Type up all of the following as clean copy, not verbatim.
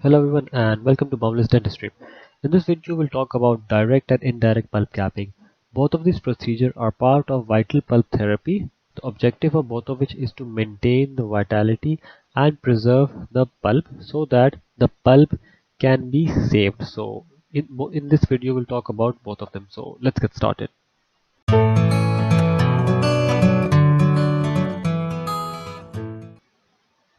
Hello everyone and welcome to Boundless Dentistry. In this video we'll talk about direct and indirect pulp capping. Both of these procedures are part of vital pulp therapy, the objective of both of which is to maintain the vitality and preserve the pulp so that the pulp can be saved. So in this video we'll talk about both of them. So let's get started.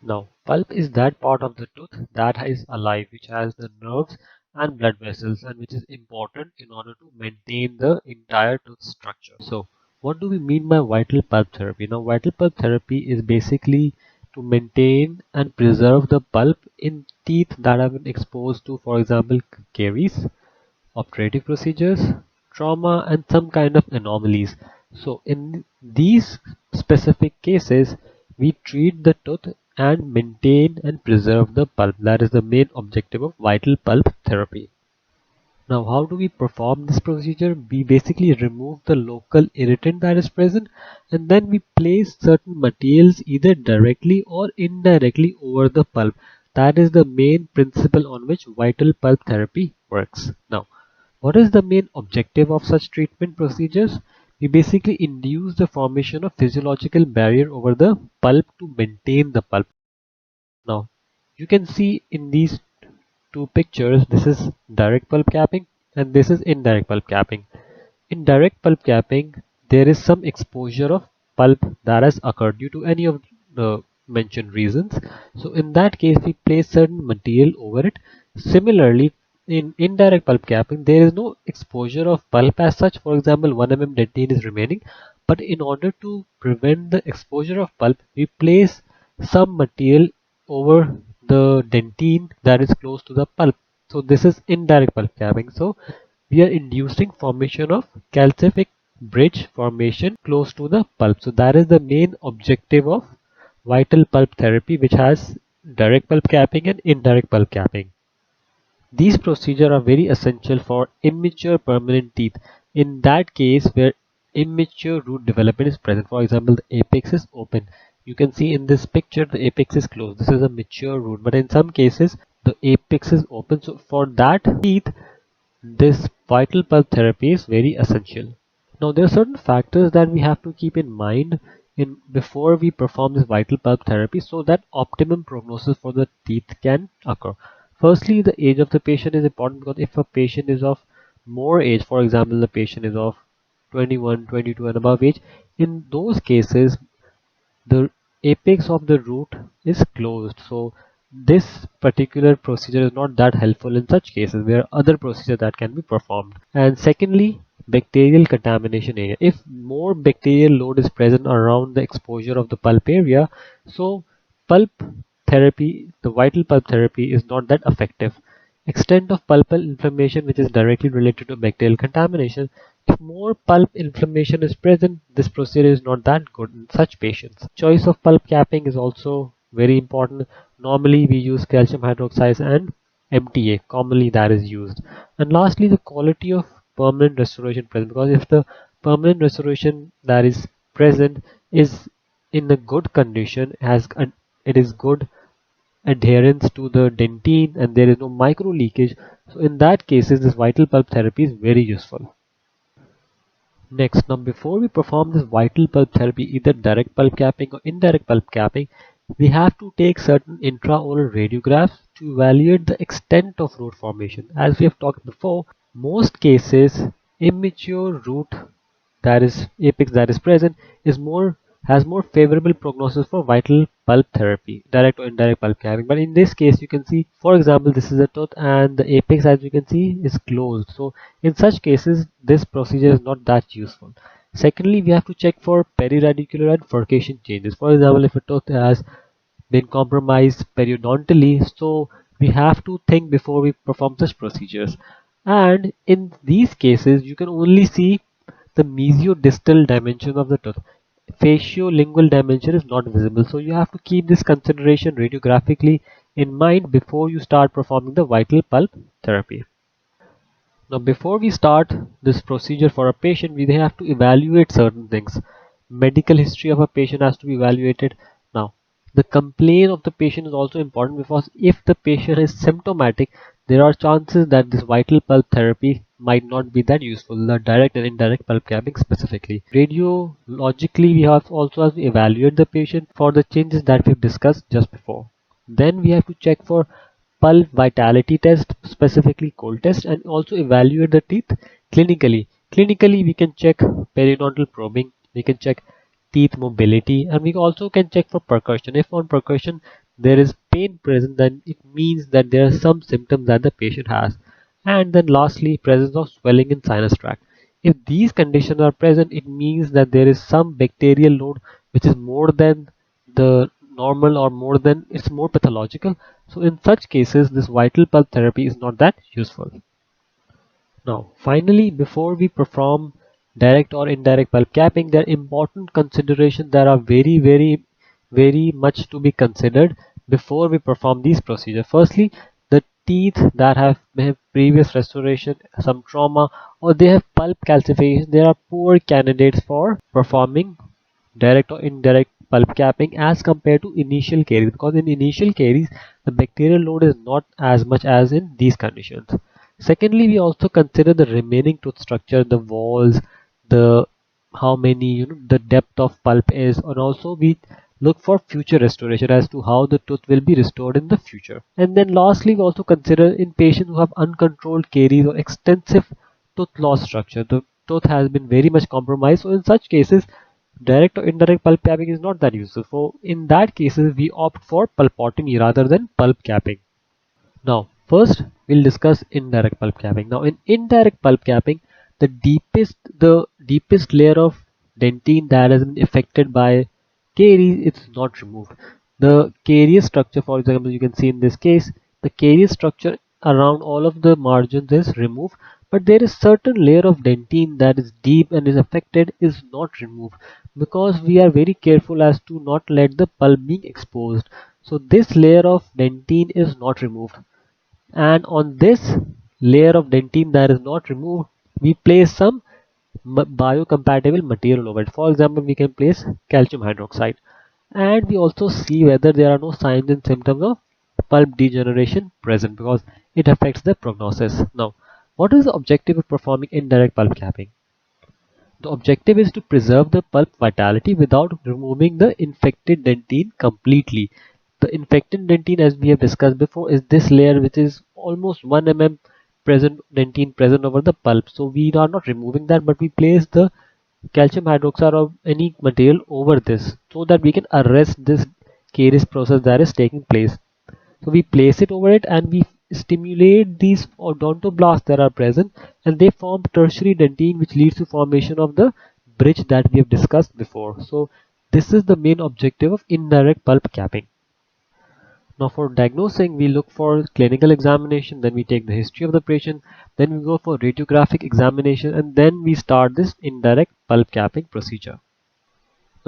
Now, pulp is that part of the tooth that is alive, which has the nerves and blood vessels, and which is important in order to maintain the entire tooth structure. So, what do we mean by vital pulp therapy? Now, vital pulp therapy is basically to maintain and preserve the pulp in teeth that have been exposed to, for example, caries, operative procedures, trauma, and some kind of anomalies. So in these specific cases, we treat the tooth and maintain and preserve the pulp. That is the main objective of vital pulp therapy. Now, how do we perform this procedure? We basically remove the local irritant that is present, and then we place certain materials either directly or indirectly over the pulp. That is the main principle on which vital pulp therapy works. Now, what is the main objective of such treatment procedures? We basically induce the formation of physiological barrier over the pulp to maintain the pulp. Now, you can see in these two pictures, this is direct pulp capping and this is indirect pulp capping. In direct pulp capping, there is some exposure of pulp that has occurred due to any of the mentioned reasons. So in that case, we place certain material over it. Similarly, in indirect pulp capping, there is no exposure of pulp as such. For example, 1 mm dentine is remaining, but in order to prevent the exposure of pulp, we place some material over the dentine that is close to the pulp. So this is indirect pulp capping. So we are inducing formation of calcific bridge formation close to the pulp. So that is the main objective of vital pulp therapy, which has direct pulp capping and indirect pulp capping. These procedures are very essential for immature permanent teeth. In that case where immature root development is present, for example, the apex is open. You can see in this picture the apex is closed. This is a mature root, but in some cases the apex is open. So for that teeth, this vital pulp therapy is very essential. Now there are certain factors that we have to keep in mind in before we perform this vital pulp therapy so that optimum prognosis for the teeth can occur. Firstly, the age of the patient is important because if a patient is of more age, for example, the patient is of 21, 22 and above age, in those cases the apex of the root is closed. So this particular procedure is not that helpful in such cases. There are other procedures that can be performed. And secondly, bacterial contamination area. If more bacterial load is present around the exposure of the pulp area, so pulp therapy, the vital pulp therapy is not that effective. Extent of pulpal inflammation, which is directly related to bacterial contamination. If more pulp inflammation is present, this procedure is not that good in such patients. Choice of pulp capping is also very important. Normally we use calcium hydroxide and MTA, commonly that is used. And lastly, the quality of permanent restoration present, because if the permanent restoration that is present is in a good condition, it is good adherence to the dentine and there is no micro leakage, so in that cases this vital pulp therapy is very useful. Next, now before we perform this vital pulp therapy, either direct pulp capping or indirect pulp capping, we have to take certain intraoral radiographs to evaluate the extent of root formation. As we have talked before, most cases immature root, that is apex that is present, is more has more favorable prognosis for vital pulp therapy, direct or indirect pulp capping. But in this case, you can see, for example, this is a tooth and the apex, as you can see, is closed. So in such cases, this procedure is not that useful. Secondly, we have to check for periradicular and furcation changes. For example, if a tooth has been compromised periodontally, so we have to think before we perform such procedures. And in these cases, you can only see the mesiodistal dimension of the tooth. Faciolingual dimension is not visible, so you have to keep this consideration radiographically in mind before you start performing the vital pulp therapy. Now before we start this procedure for a patient, we have to evaluate certain things. Medical history of a patient has to be evaluated. Now The complaint of the patient is also important, because if the patient is symptomatic, there are chances that this vital pulp therapy might not be that useful, the direct and indirect pulp capping specifically. Radiologically, we have to evaluate the patient for the changes that we've discussed just before. Then we have to check for pulp vitality test, specifically cold test, and also evaluate the teeth clinically. Clinically, we can check periodontal probing, we can check teeth mobility, and we also can check for percussion. If on percussion there is pain present, then it means that there are some symptoms that the patient has. And then lastly, presence of swelling in sinus tract. If these conditions are present, it means that there is some bacterial load which is more than the normal, or more than, it's more pathological. So in such cases, this vital pulp therapy is not that useful. Now, finally, before we perform direct or indirect pulp capping, there are important considerations that are very much to be considered before we perform these procedures. Firstly, the teeth that may have previous restoration, some trauma, or they have pulp calcification, they are poor candidates for performing direct or indirect pulp capping as compared to initial caries, because in initial caries the bacterial load is not as much as in these conditions. Secondly, we also consider the remaining tooth structure, the walls, the how many, the depth of pulp is, and also we look for future restoration as to how the tooth will be restored in the future. And then lastly, we also consider in patients who have uncontrolled caries or extensive tooth loss structure, the tooth has been very much compromised. So in such cases, direct or indirect pulp capping is not that useful. So in that cases, we opt for pulpotomy rather than pulp capping. Now, first we'll discuss indirect pulp capping. Now, in indirect pulp capping, the deepest layer of dentine that has been affected by caries, it's not removed. The carious structure, for example, you can see in this case, the carious structure around all of the margins is removed, but there is certain layer of dentine that is deep and is affected is not removed, because we are very careful as to not let the pulp being exposed. So this layer of dentine is not removed, and on this layer of dentine that is not removed, we place some biocompatible material over it. For example, we can place calcium hydroxide, and we also see whether there are no signs and symptoms of pulp degeneration present, because it affects the prognosis. Now, what is the objective of performing indirect pulp capping? The objective is to preserve the pulp vitality without removing the infected dentine completely. The infected dentine, as we have discussed before, is this layer which is almost 1 mm dentine present over the pulp. So we are not removing that, but we place the calcium hydroxide or any material over this so that we can arrest this caries process that is taking place. So we place it over it and we stimulate these odontoblasts that are present, and they form tertiary dentine, which leads to formation of the bridge that we have discussed before. So this is the main objective of indirect pulp capping. Now for diagnosing, we look for clinical examination, then we take the history of the patient, then we go for radiographic examination, and then we start this indirect pulp capping procedure.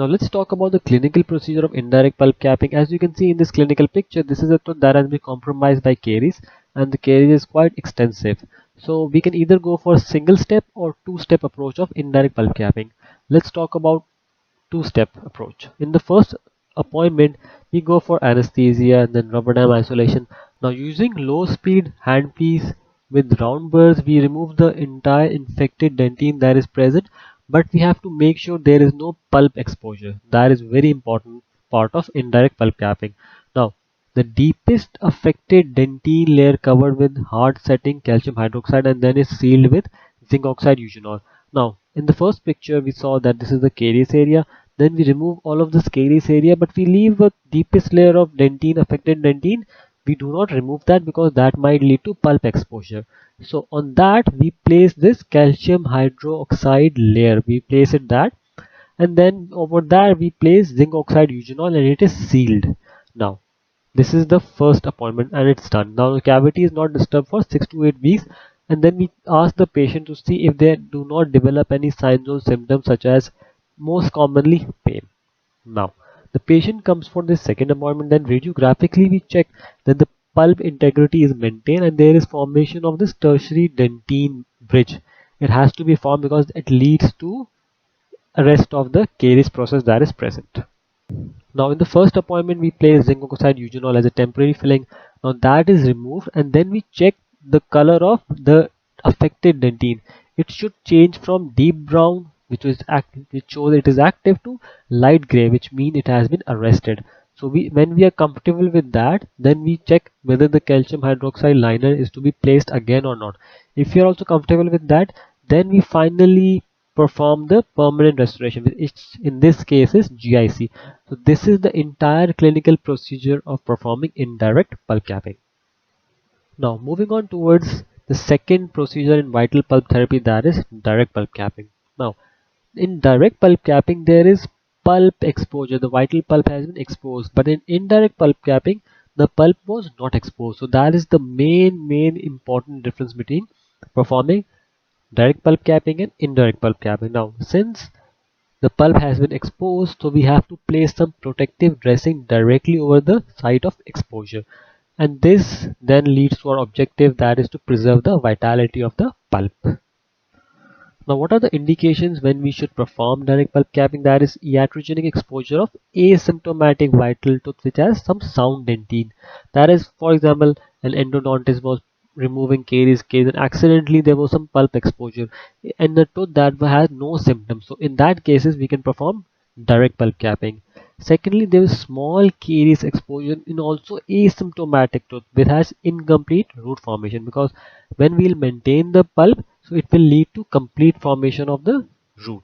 Now let's talk about the clinical procedure of indirect pulp capping. As you can see in this clinical picture, this is a tooth that has been compromised by caries, and the caries is quite extensive. So we can either go for a single step or two-step approach of indirect pulp capping. Let's talk about two-step approach. In the first appointment, we go for anesthesia and then rubber dam isolation. Now using low speed handpiece with round burrs, we remove the entire infected dentine that is present, but we have to make sure there is no pulp exposure. That is very important part of indirect pulp capping. Now the deepest affected dentine layer covered with hard setting calcium hydroxide and then is sealed with zinc oxide eugenol. Now in the first picture we saw that this is the caries area, then we remove all of this caries area, but we leave a deepest layer of dentine, affected dentine. We do not remove that because that might lead to pulp exposure. So on that we place this calcium hydroxide layer, we place it that, and then over that we place zinc oxide eugenol and it is sealed. Now this is the first appointment and it's done. Now the cavity is not disturbed for 6 to 8 weeks, and then we ask the patient to see if they do not develop any signs or symptoms, such as most commonly pain. Now the patient comes for the second appointment, then radiographically we check that the pulp integrity is maintained and there is formation of this tertiary dentine bridge. It has to be formed because it leads to arrest of the caries process that is present. Now in the first appointment we place zinc oxide eugenol as a temporary filling. Now that is removed and then we check the color of the affected dentine. It should change from deep brown, which shows it is active, to light gray, which means it has been arrested. So when we are comfortable with that, then we check whether the calcium hydroxide liner is to be placed again or not. If you are also comfortable with that, then we finally perform the permanent restoration, which in this case is GIC. So this is the entire clinical procedure of performing indirect pulp capping. Now moving on towards the second procedure in vital pulp therapy, that is direct pulp capping. Now in direct pulp capping there is pulp exposure, the vital pulp has been exposed, but in indirect pulp capping the pulp was not exposed. So that is the main important difference between performing direct pulp capping and indirect pulp capping. Now since the pulp has been exposed, so we have to place some protective dressing directly over the site of exposure, and this then leads to our objective, that is to preserve the vitality of the pulp. Now what are the indications when we should perform direct pulp capping? That is iatrogenic exposure of asymptomatic vital tooth which has some sound dentine. That is, for example, an endodontist was removing caries and accidentally there was some pulp exposure and the tooth that had no symptoms. So in that cases we can perform direct pulp capping. Secondly, there is small caries exposure in also asymptomatic tooth which has incomplete root formation, because when we'll maintain the pulp, so it will lead to complete formation of the root.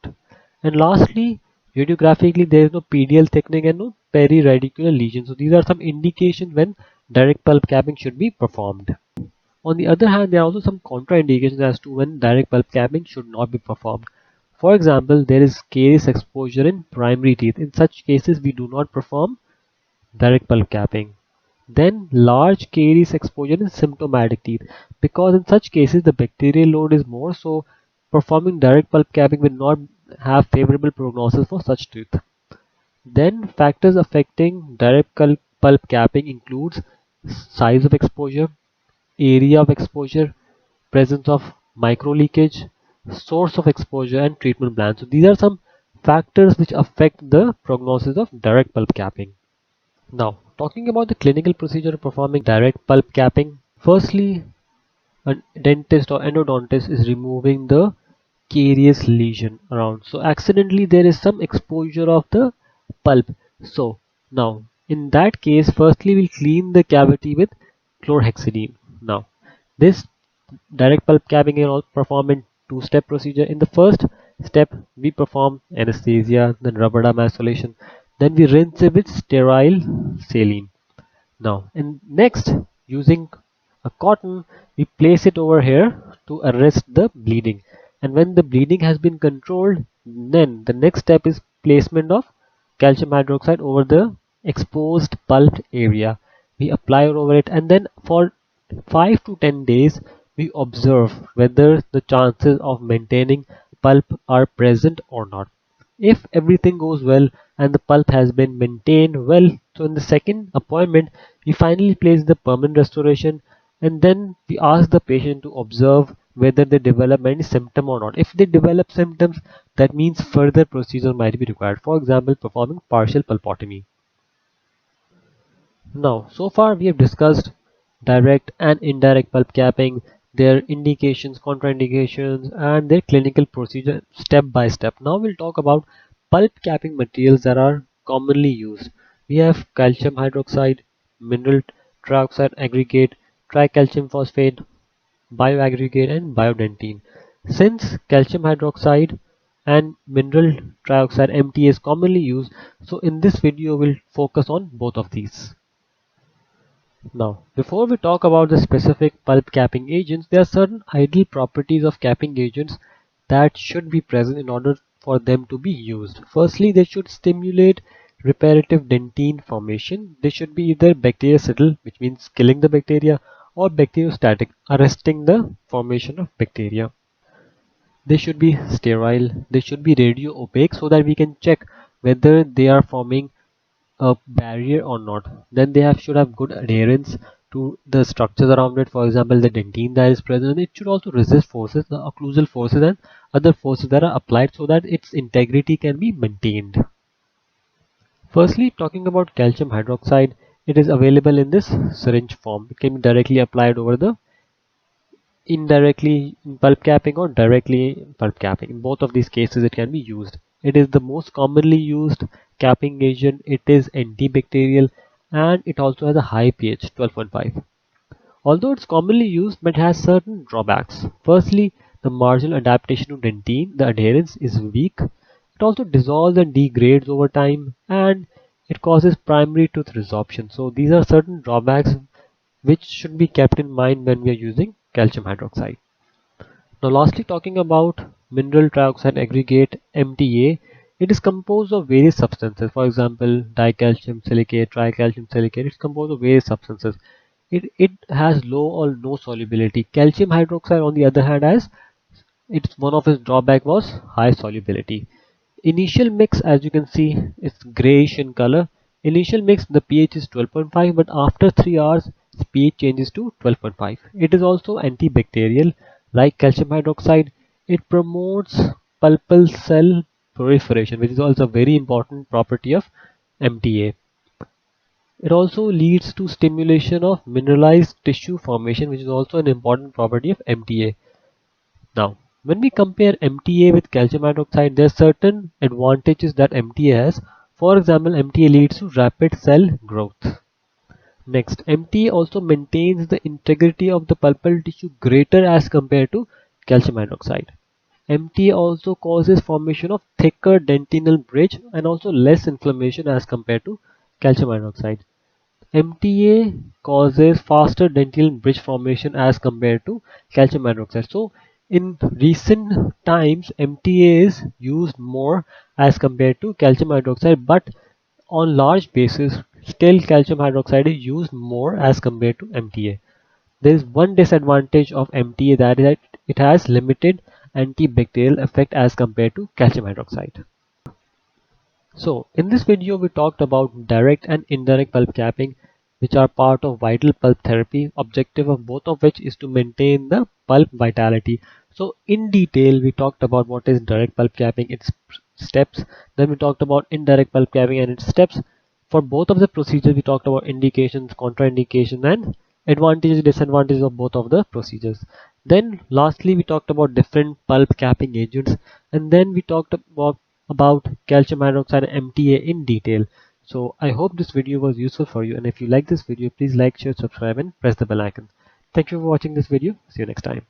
And lastly, radiographically there is no PDL thickening and no periradicular lesion. So these are some indications when direct pulp capping should be performed. On the other hand, there are also some contraindications as to when direct pulp capping should not be performed. For example, there is caries exposure in primary teeth. In such cases, we do not perform direct pulp capping. Then large caries exposure in symptomatic teeth, because in such cases the bacterial load is more, so performing direct pulp capping will not have favorable prognosis for such teeth. Then factors affecting direct pulp capping includes size of exposure, area of exposure, presence of micro leakage, source of exposure, and treatment plan. So these are some factors which affect the prognosis of direct pulp capping. Now, talking about the clinical procedure of performing direct pulp capping, firstly, a dentist or endodontist is removing the carious lesion around. So accidentally there is some exposure of the pulp. So now in that case, firstly we'll clean the cavity with chlorhexidine. Now this direct pulp capping is also performed in two-step procedure. In the first step, we perform anesthesia, then rubber dam isolation, then we rinse it with sterile saline. Now, and next, using a cotton, we place it over here to arrest the bleeding. And when the bleeding has been controlled, then the next step is placement of calcium hydroxide over the exposed pulped area. We apply over it, and then for 5 to 10 days, we observe whether the chances of maintaining pulp are present or not. If everything goes well and the pulp has been maintained well, so in the second appointment, we finally place the permanent restoration, and then we ask the patient to observe whether they develop any symptom or not. If they develop symptoms, that means further procedure might be required. For example, performing partial pulpotomy. Now, so far we have discussed direct and indirect pulp capping, their indications, contraindications, and their clinical procedure step by step. Now we'll talk about pulp capping materials that are commonly used. We have calcium hydroxide, mineral trioxide aggregate, tricalcium phosphate, bioaggregate, and biodentine. Since calcium hydroxide and mineral trioxide MT is commonly used, so in this video we'll focus on both of these. Now, before we talk about the specific pulp capping agents, there are certain ideal properties of capping agents that should be present in order for them to be used. Firstly, they should stimulate reparative dentine formation. They should be either bactericidal, which means killing the bacteria, or bacteriostatic, arresting the formation of bacteria. They should be sterile. They should be radio opaque so that we can check whether they are forming a barrier or not. Then they should have good adherence to the structures around it. For example, the dentine that is present, it should also resist forces, the occlusal forces and other forces that are applied, so that its integrity can be maintained. Firstly, talking about calcium hydroxide, it is available in this syringe form. It can be directly applied over the indirectly in pulp capping or directly in pulp capping. In both of these cases, it can be used. It is the most commonly used capping agent. It is antibacterial and it also has a high pH, 12.5. Although it's commonly used, but has certain drawbacks. Firstly, the marginal adaptation to dentine, the adherence is weak. It also dissolves and degrades over time, and it causes primary tooth resorption. So these are certain drawbacks which should be kept in mind when we are using calcium hydroxide. Now lastly, talking about mineral trioxide aggregate MTA, it is composed of various substances. For example, dicalcium silicate, tricalcium silicate, it's composed of various substances. It has low or no solubility. Calcium hydroxide on the other hand has, it's one of its drawback was high solubility. Initial mix, as you can see, it's grayish in color. Initial mix, the pH is 12.5, but after 3 hours its pH changes to 12.5. It is also antibacterial. Like calcium hydroxide, it promotes pulpal cell proliferation, which is also a very important property of MTA. It also leads to stimulation of mineralized tissue formation, which is also an important property of MTA. Now, when we compare MTA with calcium hydroxide, there are certain advantages that MTA has. For example, MTA leads to rapid cell growth. Next, MTA also maintains the integrity of the pulpal tissue greater as compared to calcium hydroxide. MTA also causes formation of thicker dentinal bridge and also less inflammation as compared to calcium hydroxide. MTA causes faster dentinal bridge formation as compared to calcium hydroxide. So in recent times, MTA is used more as compared to calcium hydroxide, but on large basis, still calcium hydroxide is used more as compared to MTA. There is one disadvantage of MTA, that is that it has limited antibacterial effect as compared to calcium hydroxide. So in this video we talked about direct and indirect pulp capping, which are part of vital pulp therapy. Objective of both of which is to maintain the pulp vitality. So in detail we talked about what is direct pulp capping, its steps. Then we talked about indirect pulp capping and its steps. For both of the procedures we talked about indications, contraindications, and advantages, disadvantages of both of the procedures. Then lastly we talked about different pulp capping agents, and then we talked about calcium hydroxide and MTA in detail. So I hope this video was useful for you, and if you like this video, please like, share, subscribe, and press the bell icon. Thank you for watching this video. See you next time.